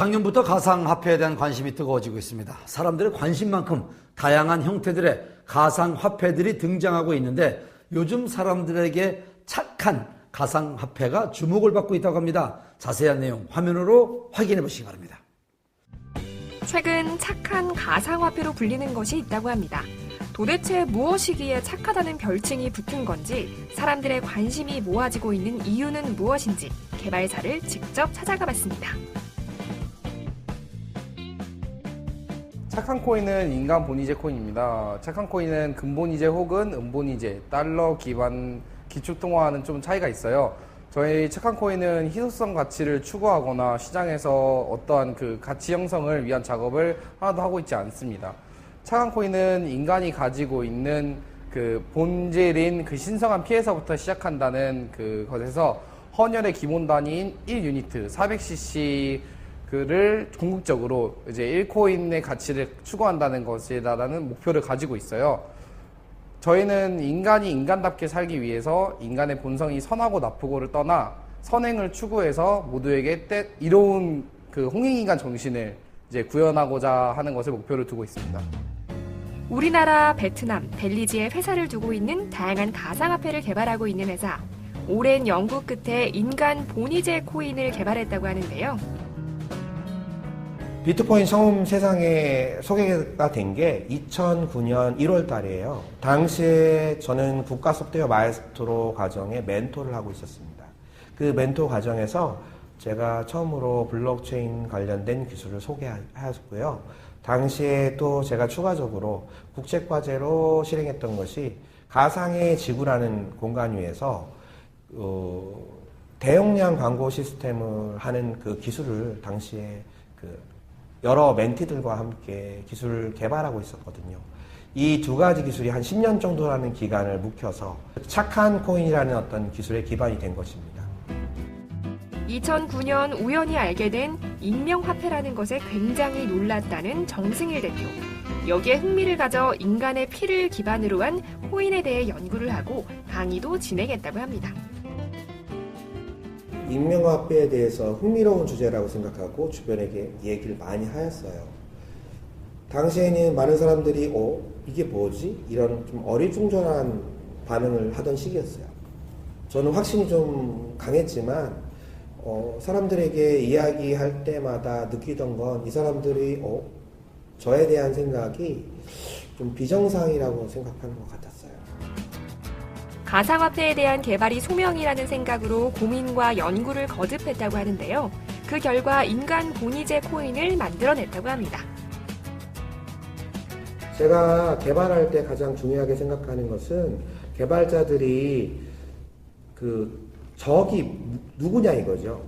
작년부터 가상화폐에 대한 관심이 뜨거워지고 있습니다. 사람들의 관심만큼 다양한 형태들의 가상화폐들이 등장하고 있는데 요즘 사람들에게 착한 가상화폐가 주목을 받고 있다고 합니다. 자세한 내용 화면으로 확인해 보시기 바랍니다. 최근 착한 가상화폐로 불리는 것이 있다고 합니다. 도대체 무엇이기에 착하다는 별칭이 붙은 건지, 사람들의 관심이 모아지고 있는 이유는 무엇인지 개발사를 직접 찾아가 봤습니다. 착한 코인은 인간 본위제 코인입니다. 착한 코인은 근본위제 혹은 음본위제, 달러 기반 기축통화와는 좀 차이가 있어요. 저희 착한 코인은 희소성 가치를 추구하거나 시장에서 어떠한 그 가치 형성을 위한 작업을 하나도 하고 있지 않습니다. 착한 코인은 인간이 가지고 있는 그 본질인 그 신성한 피에서부터 시작한다는 그것에서 헌혈의 기본 단위인 1유니트 400cc 를 궁극적으로 이제 1코인의 가치를 추구한다는 것이라는 목표를 가지고 있어요. 저희는 인간이 인간답게 살기 위해서 인간의 본성이 선하고 나쁘고를 떠나 선행을 추구해서 모두에게 이로운 그 홍익인간 정신을 이제 구현하고자 하는 것을 목표로 두고 있습니다. 우리나라, 베트남, 벨리즈에 회사를 두고 있는 다양한 가상화폐를 개발하고 있는 회사. 오랜 연구 끝에 인간 본위제 코인을 개발했다고 하는데요. 비트코인 처음 세상에 소개가 된 게 2009년 1월 달이에요. 당시에 저는 국가소프트웨어 마에스트로 과정에 멘토를 하고 있었습니다. 그 멘토 과정에서 제가 처음으로 블록체인 관련된 기술을 소개하였고요. 당시에 또 제가 추가적으로 국제과제로 실행했던 것이 가상의 지구라는 공간 위에서 대용량 광고 시스템을 하는 그 기술을 당시에 여러 멘티들과 함께 기술을 개발하고 있었거든요. 이 두 가지 기술이 한 10년 정도라는 기간을 묵혀서 착한 코인이라는 어떤 기술의 기반이 된 것입니다. 2009년 우연히 알게 된 익명화폐라는 것에 굉장히 놀랐다는 정승일 대표. 여기에 흥미를 가져 인간의 피를 기반으로 한 코인에 대해 연구를 하고 강의도 진행했다고 합니다. 익명화폐에 대해서 흥미로운 주제라고 생각하고 주변에게 얘기를 많이 하였어요. 당시에는 많은 사람들이 이게 뭐지? 이런 좀 어리둥절한 반응을 하던 시기였어요. 저는 확신이 좀 강했지만 사람들에게 이야기할 때마다 느끼던 건 이 사람들이 저에 대한 생각이 좀 비정상이라고 생각하는 것 같았어요. 가상화폐에 대한 개발이 소명이라는 생각으로 고민과 연구를 거듭했다고 하는데요. 그 결과 인간 본위제 코인을 만들어냈다고 합니다. 제가 개발할 때 가장 중요하게 생각하는 것은 개발자들이 적이 누구냐 이거죠.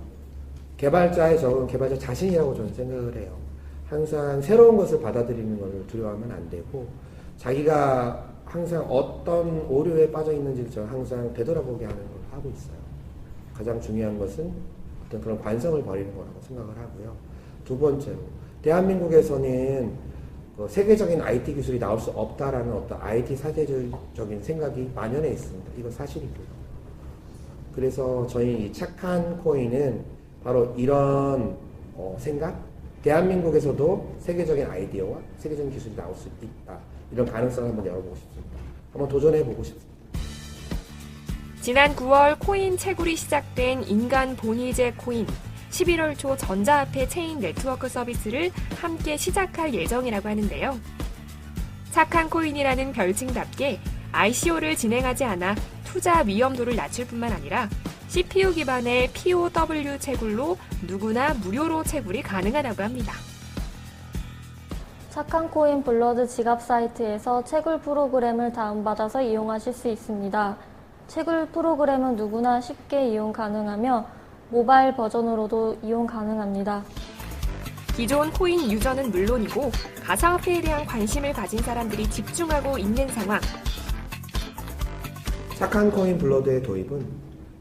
개발자의 적은 개발자 자신이라고 저는 생각을 해요. 항상 새로운 것을 받아들이는 것을 두려워하면 안 되고 자기가 항상 어떤 오류에 빠져 있는지를 저는 항상 되돌아보게 하는 걸 하고 있어요. 가장 중요한 것은 어떤 그런 관성을 버리는 거라고 생각을 하고요. 두 번째로, 대한민국에서는 세계적인 IT 기술이 나올 수 없다라는 어떤 IT 사회적인 생각이 만연해 있습니다. 이건 사실이고요. 그래서 저희 이 착한 코인은 바로 이런 생각, 대한민국에서도 세계적인 아이디어와 세계적인 기술이 나올 수 있다. 이런 가능성을 한번 열어보고 싶습니다. 한번 도전해보고 싶습니다. 지난 9월 코인 채굴이 시작된 인간 본위제 코인, 11월 초 전자화폐 체인 네트워크 서비스를 함께 시작할 예정이라고 하는데요. 착한 코인이라는 별칭답게 ICO를 진행하지 않아 투자 위험도를 낮출 뿐만 아니라 CPU 기반의 POW 채굴로 누구나 무료로 채굴이 가능하다고 합니다. 착한 코인 블러드 지갑 사이트에서 채굴 프로그램을 다운받아서 이용하실 수 있습니다. 채굴 프로그램은 누구나 쉽게 이용 가능하며 모바일 버전으로도 이용 가능합니다. 기존 코인 유저는 물론이고 가상화폐에 대한 관심을 가진 사람들이 집중하고 있는 상황. 착한 코인 블러드의 도입은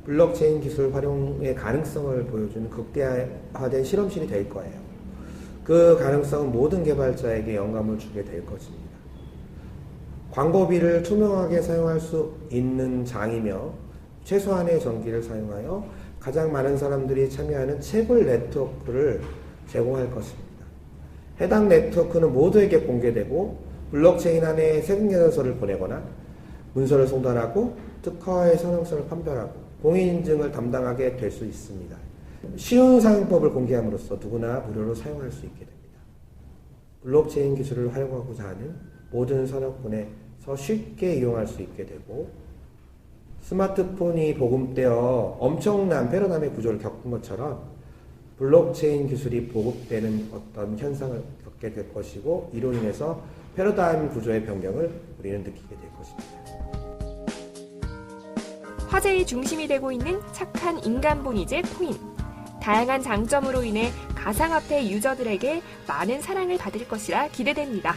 블록체인 기술 활용의 가능성을 보여주는 극대화된 실험실이 될 거예요. 그 가능성은 모든 개발자에게 영감을 주게 될 것입니다. 광고비를 투명하게 사용할 수 있는 장이며 최소한의 전기를 사용하여 가장 많은 사람들이 참여하는 채굴 네트워크를 제공할 것입니다. 해당 네트워크는 모두에게 공개되고 블록체인 안에 세금 계산서를 보내거나 문서를 송달하고 특허의 선행성을 판별하고 공인인증을 담당하게 될 수 있습니다. 쉬운 사용법을 공개함으로써 누구나 무료로 사용할 수 있게 됩니다. 블록체인 기술을 활용하고자 하는 모든 산업군에서 쉽게 이용할 수 있게 되고 스마트폰이 보급되어 엄청난 패러다임의 구조를 겪은 것처럼 블록체인 기술이 보급되는 어떤 현상을 겪게 될 것이고 이로 인해서 패러다임 구조의 변경을 우리는 느끼게 될 것입니다. 화제의 중심이 되고 있는 착한 인간 본위제 코인. 다양한 장점으로 인해 가상화폐 유저들에게 많은 사랑을 받을 것이라 기대됩니다.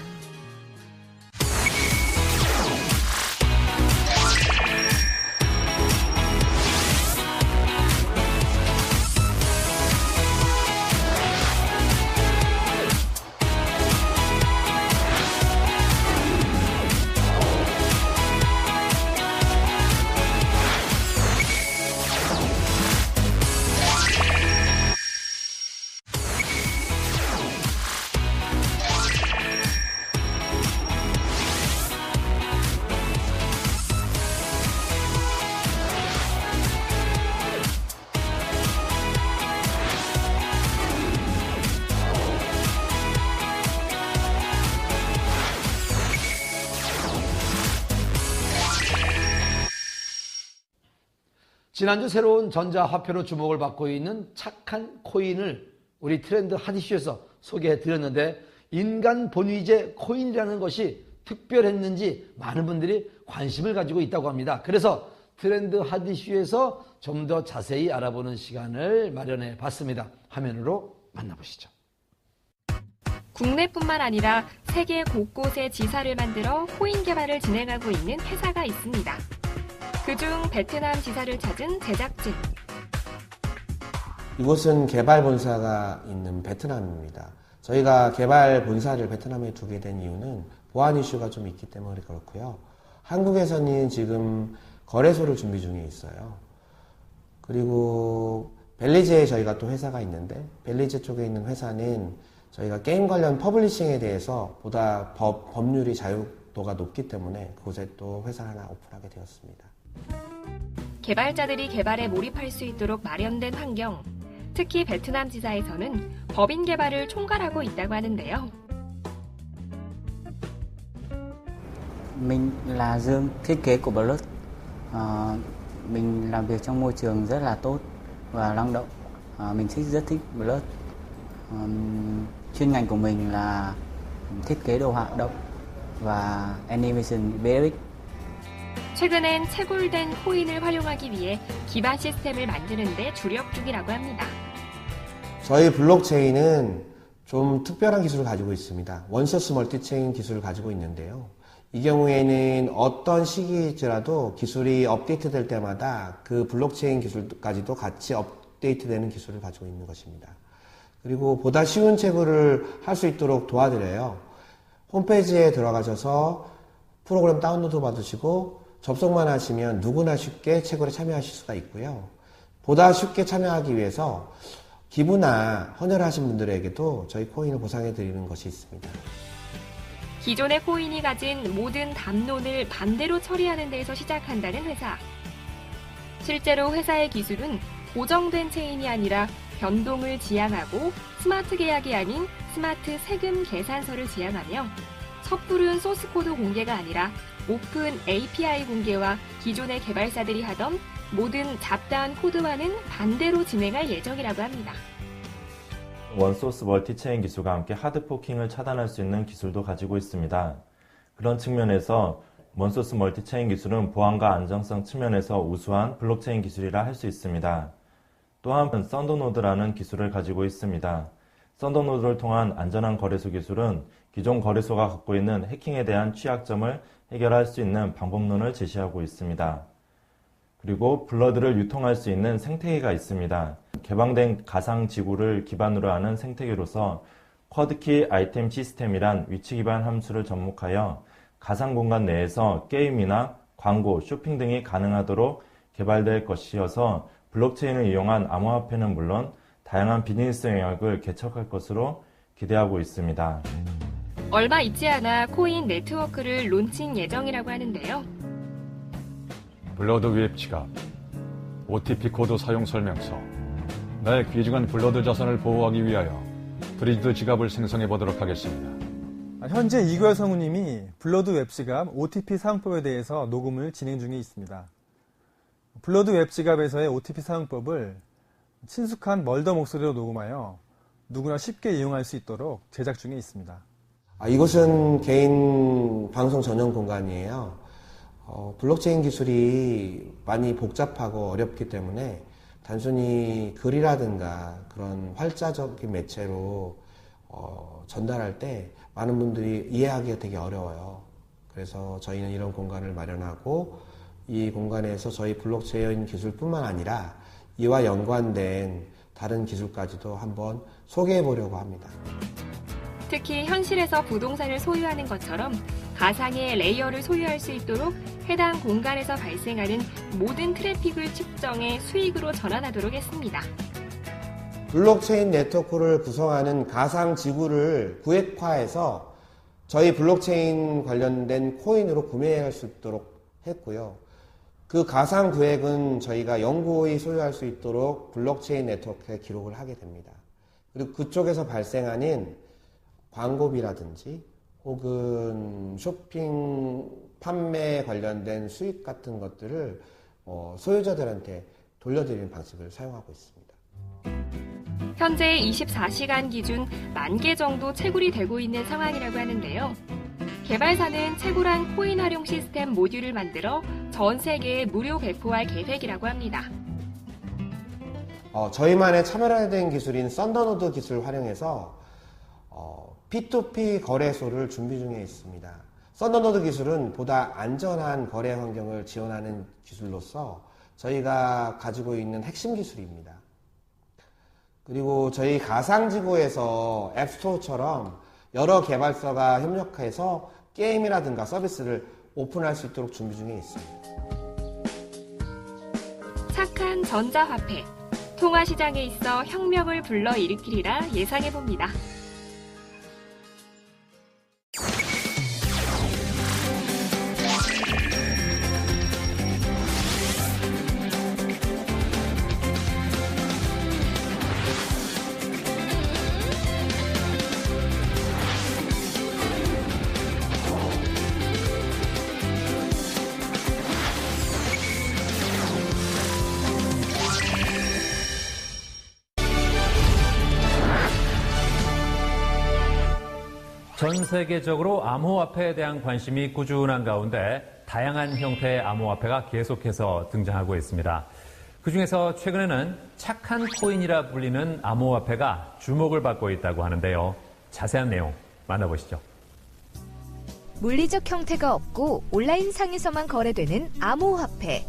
지난주 새로운 전자화폐로 주목을 받고 있는 착한 코인을 우리 트렌드 핫이슈에서 소개해드렸는데 인간 본위제 코인이라는 것이 특별했는지 많은 분들이 관심을 가지고 있다고 합니다. 그래서 트렌드 핫이슈에서 좀 더 자세히 알아보는 시간을 마련해 봤습니다. 화면으로 만나보시죠. 국내뿐만 아니라 세계 곳곳에 지사를 만들어 코인 개발을 진행하고 있는 회사가 있습니다. 그중 베트남 지사를 찾은 제작진. 이곳은 개발 본사가 있는 베트남입니다. 저희가 개발 본사를 베트남에 두게 된 이유는 보안 이슈가 좀 있기 때문에 그렇고요. 한국에서는 지금 거래소를 준비 중에 있어요. 그리고 벨리즈에 저희가 또 회사가 있는데 벨리즈 쪽에 있는 회사는 저희가 게임 관련 퍼블리싱에 대해서 보다 법률이 자유도가 높기 때문에 그곳에 또 회사를 하나 오픈하게 되었습니다. 개발자들이 개발에 몰입할 수 있도록 마련된 환경, 특히 베트남 지사에서는 법인 개발을 총괄하고 있다고 하는데요. Mình là Dương, thiết kế của Blood. Mình làm việc trong môi trường rất là tốt và năng động. Mình rất thích Blood. Chuyên ngành của mình là thiết kế đồ họa động và animation VFX. 최근엔 채굴된 코인을 활용하기 위해 기반 시스템을 만드는 데 주력 중이라고 합니다. 저희 블록체인은 좀 특별한 기술을 가지고 있습니다. 원소스 멀티체인 기술을 가지고 있는데요. 이 경우에는 어떤 시기일지라도 기술이 업데이트될 때마다 그 블록체인 기술까지도 같이 업데이트되는 기술을 가지고 있는 것입니다. 그리고 보다 쉬운 채굴을 할 수 있도록 도와드려요. 홈페이지에 들어가셔서 프로그램 다운로드 받으시고 접속만 하시면 누구나 쉽게 채굴에 참여하실 수가 있고요. 보다 쉽게 참여하기 위해서 기부나 헌혈을 하신 분들에게도 저희 코인을 보상해 드리는 것이 있습니다. 기존의 코인이 가진 모든 담론을 반대로 처리하는 데에서 시작한다는 회사. 실제로 회사의 기술은 고정된 체인이 아니라 변동을 지향하고 스마트 계약이 아닌 스마트 세금 계산서를 지향하며 섣부른 소스코드 공개가 아니라 오픈 API 공개와 기존의 개발사들이 하던 모든 잡다한 코드와는 반대로 진행할 예정이라고 합니다. 원소스 멀티체인 기술과 함께 하드포킹을 차단할 수 있는 기술도 가지고 있습니다. 그런 측면에서 원소스 멀티체인 기술은 보안과 안정성 측면에서 우수한 블록체인 기술이라 할 수 있습니다. 또한 썬더노드라는 기술을 가지고 있습니다. 썬더노드를 통한 안전한 거래소 기술은 기존 거래소가 갖고 있는 해킹에 대한 취약점을 해결할 수 있는 방법론을 제시하고 있습니다. 그리고 블러드를 유통할 수 있는 생태계가 있습니다. 개방된 가상 지구를 기반으로 하는 생태계로서 쿼드키 아이템 시스템이란 위치 기반 함수를 접목하여 가상 공간 내에서 게임이나 광고, 쇼핑 등이 가능하도록 개발될 것이어서 블록체인을 이용한 암호화폐는 물론 다양한 비즈니스 영역을 개척할 것으로 기대하고 있습니다. 얼마 있지 않아 코인 네트워크를 론칭 예정이라고 하는데요. 블러드 웹 지갑, OTP 코드 사용 설명서, 나의 귀중한 블러드 자산을 보호하기 위하여 브리드 지갑을 생성해 보도록 하겠습니다. 현재 이규열 성우님이 블러드 웹 지갑 OTP 사용법에 대해서 녹음을 진행 중에 있습니다. 블러드 웹 지갑에서의 OTP 사용법을 친숙한 멀더 목소리로 녹음하여 누구나 쉽게 이용할 수 있도록 제작 중에 있습니다. 이곳은 개인 방송 전용 공간이에요. 블록체인 기술이 많이 복잡하고 어렵기 때문에 단순히 글이라든가 그런 활자적인 매체로 전달할 때 많은 분들이 이해하기가 되게 어려워요. 그래서 저희는 이런 공간을 마련하고 이 공간에서 저희 블록체인 기술뿐만 아니라 이와 연관된 다른 기술까지도 한번 소개해 보려고 합니다. 특히 현실에서 부동산을 소유하는 것처럼 가상의 레이어를 소유할 수 있도록 해당 공간에서 발생하는 모든 트래픽을 측정해 수익으로 전환하도록 했습니다. 블록체인 네트워크를 구성하는 가상 지구를 구획화해서 저희 블록체인 관련된 코인으로 구매할 수 있도록 했고요. 그 가상 구획은 저희가 영구히 소유할 수 있도록 블록체인 네트워크에 기록을 하게 됩니다. 그리고 그쪽에서 발생하는 광고비라든지 혹은 쇼핑 판매 관련된 수익 같은 것들을 소유자들한테 돌려드리는 방식을 사용하고 있습니다. 현재 24시간 기준 10,000개 정도 채굴이 되고 있는 상황이라고 하는데요. 개발사는 채굴한 코인 활용 시스템 모듈을 만들어 전 세계에 무료 배포할 계획이라고 합니다. 저희만의 차별화된 기술인 썬더노드 기술을 활용해서 P2P 거래소를 준비 중에 있습니다. 썬더노드 기술은 보다 안전한 거래 환경을 지원하는 기술로서 저희가 가지고 있는 핵심 기술입니다. 그리고 저희 가상지구에서 앱스토어처럼 여러 개발사가 협력해서 게임이라든가 서비스를 오픈할 수 있도록 준비 중에 있습니다. 착한 전자화폐, 통화시장에 있어 혁명을 불러일으키리라 예상해봅니다. 전 세계적으로 암호화폐에 대한 관심이 꾸준한 가운데 다양한 형태의 암호화폐가 계속해서 등장하고 있습니다. 그중에서 최근에는 착한 코인이라 불리는 암호화폐가 주목을 받고 있다고 하는데요. 자세한 내용 만나보시죠. 물리적 형태가 없고 온라인상에서만 거래되는 암호화폐.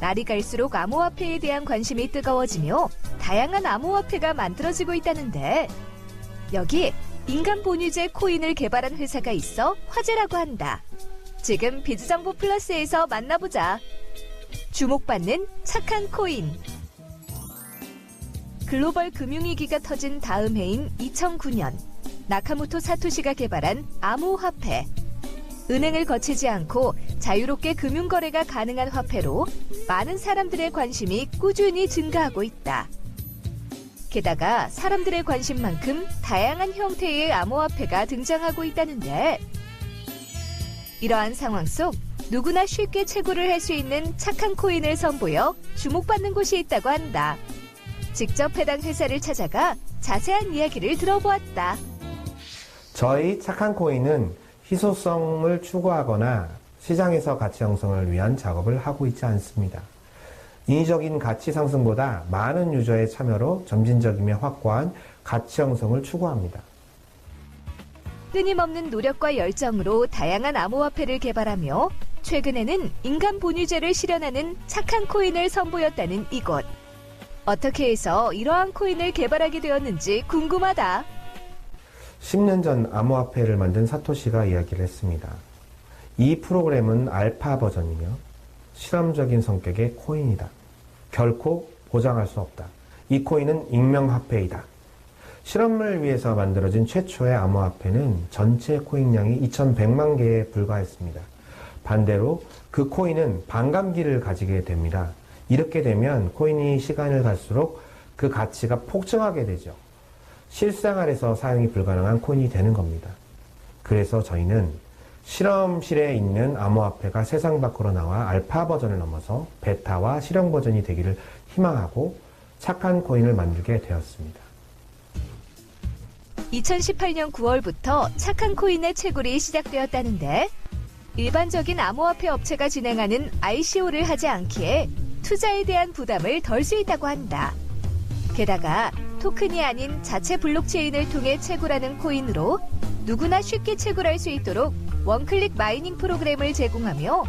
날이 갈수록 암호화폐에 대한 관심이 뜨거워지며 다양한 암호화폐가 만들어지고 있다는데 여기 인간 본위제 코인을 개발한 회사가 있어 화제라고 한다. 지금 비즈정보 플러스에서 만나보자. 주목받는 착한 코인. 글로벌 금융위기가 터진 다음 해인 2009년 나카모토 사토시가 개발한 암호화폐. 은행을 거치지 않고 자유롭게 금융거래가 가능한 화폐로 많은 사람들의 관심이 꾸준히 증가하고 있다. 게다가 사람들의 관심만큼 다양한 형태의 암호화폐가 등장하고 있다는데 이러한 상황 속 누구나 쉽게 채굴을 할 수 있는 착한 코인을 선보여 주목받는 곳이 있다고 한다. 직접 해당 회사를 찾아가 자세한 이야기를 들어보았다. 저희 착한 코인은 희소성을 추구하거나 시장에서 가치 형성을 위한 작업을 하고 있지 않습니다. 인위적인 가치 상승보다 많은 유저의 참여로 점진적이며 확고한 가치 형성을 추구합니다. 끊임없는 노력과 열정으로 다양한 암호화폐를 개발하며 최근에는 인간 본위제를 실현하는 착한 코인을 선보였다는 이곳. 어떻게 해서 이러한 코인을 개발하게 되었는지 궁금하다. 10년 전 암호화폐를 만든 사토시가 이야기를 했습니다. 이 프로그램은 알파 버전이며 실험적인 성격의 코인이다. 결코 보장할 수 없다. 이 코인은 익명화폐이다. 실험을 위해서 만들어진 최초의 암호화폐는 전체 코인량이 2100만 개에 불과했습니다. 반대로 그 코인은 반감기를 가지게 됩니다. 이렇게 되면 코인이 시간을 갈수록 그 가치가 폭증하게 되죠. 실생활에서 사용이 불가능한 코인이 되는 겁니다. 그래서 저희는 실험실에 있는 암호화폐가 세상 밖으로 나와 알파 버전을 넘어서 베타와 실용 버전이 되기를 희망하고 착한 코인을 만들게 되었습니다. 2018년 9월부터 착한 코인의 채굴이 시작되었다는데 일반적인 암호화폐 업체가 진행하는 ICO를 하지 않기에 투자에 대한 부담을 덜 수 있다고 한다. 게다가 토큰이 아닌 자체 블록체인을 통해 채굴하는 코인으로 누구나 쉽게 채굴할 수 있도록 원클릭 마이닝 프로그램을 제공하며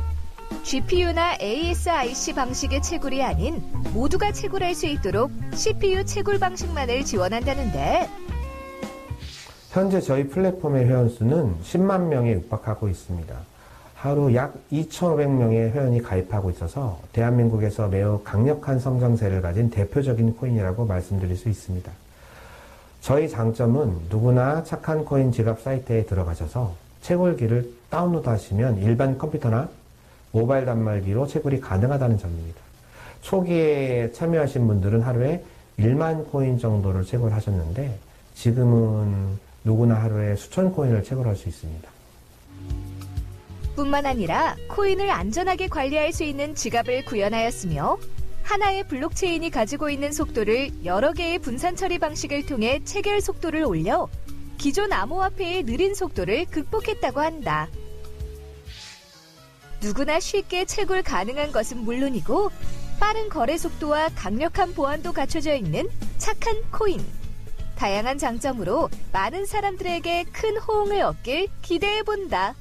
GPU나 ASIC 방식의 채굴이 아닌 모두가 채굴할 수 있도록 CPU 채굴 방식만을 지원한다는데 현재 저희 플랫폼의 회원수는 10만 명에 육박하고 있습니다. 하루 약 2,500명의 회원이 가입하고 있어서 대한민국에서 매우 강력한 성장세를 가진 대표적인 코인이라고 말씀드릴 수 있습니다. 저희 장점은 누구나 착한 코인 지갑 사이트에 들어가셔서 채굴기를 다운로드 하시면 일반 컴퓨터나 모바일 단말기로 채굴이 가능하다는 점입니다. 초기에 참여하신 분들은 하루에 1만 코인 정도를 채굴하셨는데 지금은 누구나 하루에 수천 코인을 채굴할 수 있습니다. 뿐만 아니라 코인을 안전하게 관리할 수 있는 지갑을 구현하였으며 하나의 블록체인이 가지고 있는 속도를 여러 개의 분산 처리 방식을 통해 체결 속도를 올려 기존 암호화폐의 느린 속도를 극복했다고 한다. 누구나 쉽게 채굴 가능한 것은 물론이고 빠른 거래 속도와 강력한 보안도 갖춰져 있는 착한 코인. 다양한 장점으로 많은 사람들에게 큰 호응을 얻길 기대해본다.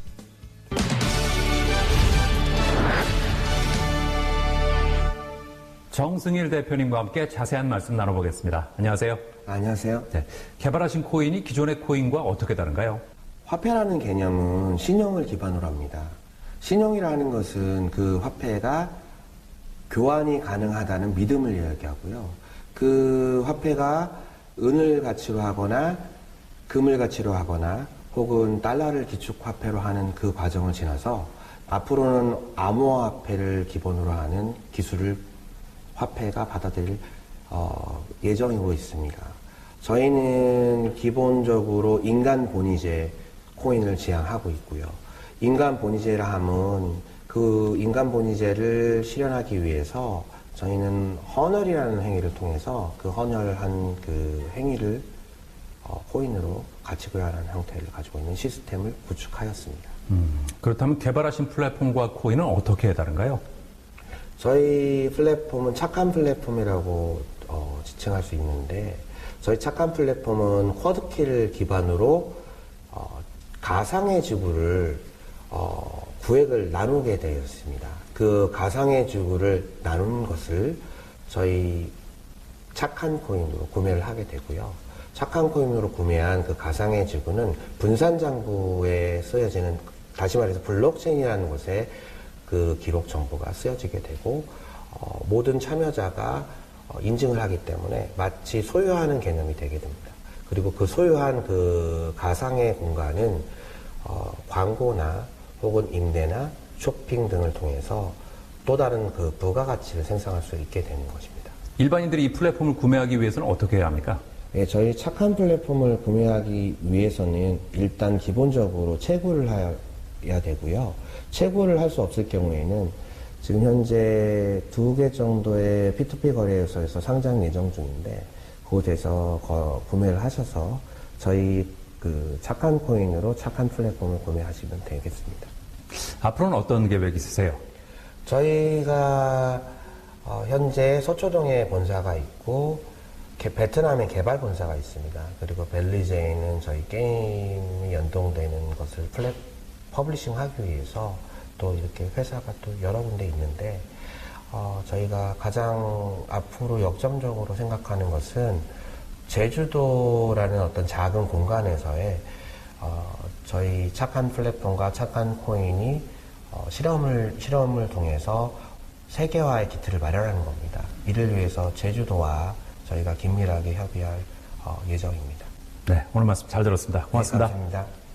정승일 대표님과 함께 자세한 말씀 나눠보겠습니다. 안녕하세요. 안녕하세요. 네, 개발하신 코인이 기존의 코인과 어떻게 다른가요? 화폐라는 개념은 신용을 기반으로 합니다. 신용이라는 것은 그 화폐가 교환이 가능하다는 믿음을 이야기하고요. 그 화폐가 은을 가치로 하거나 금을 가치로 하거나 혹은 달러를 기축화폐로 하는 그 과정을 지나서 앞으로는 암호화폐를 기본으로 하는 기술을 화폐가 받아들일 예정이고 있습니다. 저희는 기본적으로 인간 본위제 코인을 지향하고 있고요. 인간 본위제라 함은 그 인간 본위제를 실현하기 위해서 저희는 헌혈이라는 행위를 통해서 그 헌혈한 그 행위를 코인으로 가치 교환하는 형태를 가지고 있는 시스템을 구축하였습니다. 그렇다면 개발하신 플랫폼과 코인은 어떻게 다른가요? 저희 플랫폼은 착한 플랫폼이라고 지칭할 수 있는데 저희 착한 플랫폼은 쿼드키를 기반으로 가상의 지구를 구획을 나누게 되어 있습니다. 그 가상의 지구를 나눈 것을 저희 착한 코인으로 구매를 하게 되고요. 착한 코인으로 구매한 그 가상의 지구는 분산 장부에 쓰여지는, 다시 말해서 블록체인이라는 곳에 그 기록 정보가 쓰여지게 되고 모든 참여자가 인증을 하기 때문에 마치 소유하는 개념이 되게 됩니다. 그리고 그 소유한 그 가상의 공간은 광고나 혹은 임대나 쇼핑 등을 통해서 또 다른 그 부가가치를 생성할 수 있게 되는 것입니다. 일반인들이 이 플랫폼을 구매하기 위해서는 어떻게 해야 합니까? 네, 저희 착한 플랫폼을 구매하기 위해서는 일단 기본적으로 채굴을 해야 되고요. 채굴을 할 수 없을 경우에는 지금 현재 2개 정도의 P2P 거래소에서 상장 예정 중인데 그곳에서 구매를 하셔서 저희 그 착한 코인으로 착한 플랫폼을 구매하시면 되겠습니다. 앞으로는 어떤 계획이 있으세요? 저희가 현재 서초동에 본사가 있고 베트남에 개발 본사가 있습니다. 그리고 벨리제에는 저희 게임이 연동되는 것을 퍼블리싱하기 위해서 또 이렇게 회사가 또 여러 군데 있는데 저희가 가장 앞으로 역점적으로 생각하는 것은 제주도라는 어떤 작은 공간에서의 저희 착한 플랫폼과 착한 코인이 실험을 통해서 세계화의 기틀을 마련하는 겁니다. 이를 위해서 제주도와 저희가 긴밀하게 협의할 예정입니다. 네, 오늘 말씀 잘 들었습니다. 고맙습니다. 네, 감사합니다.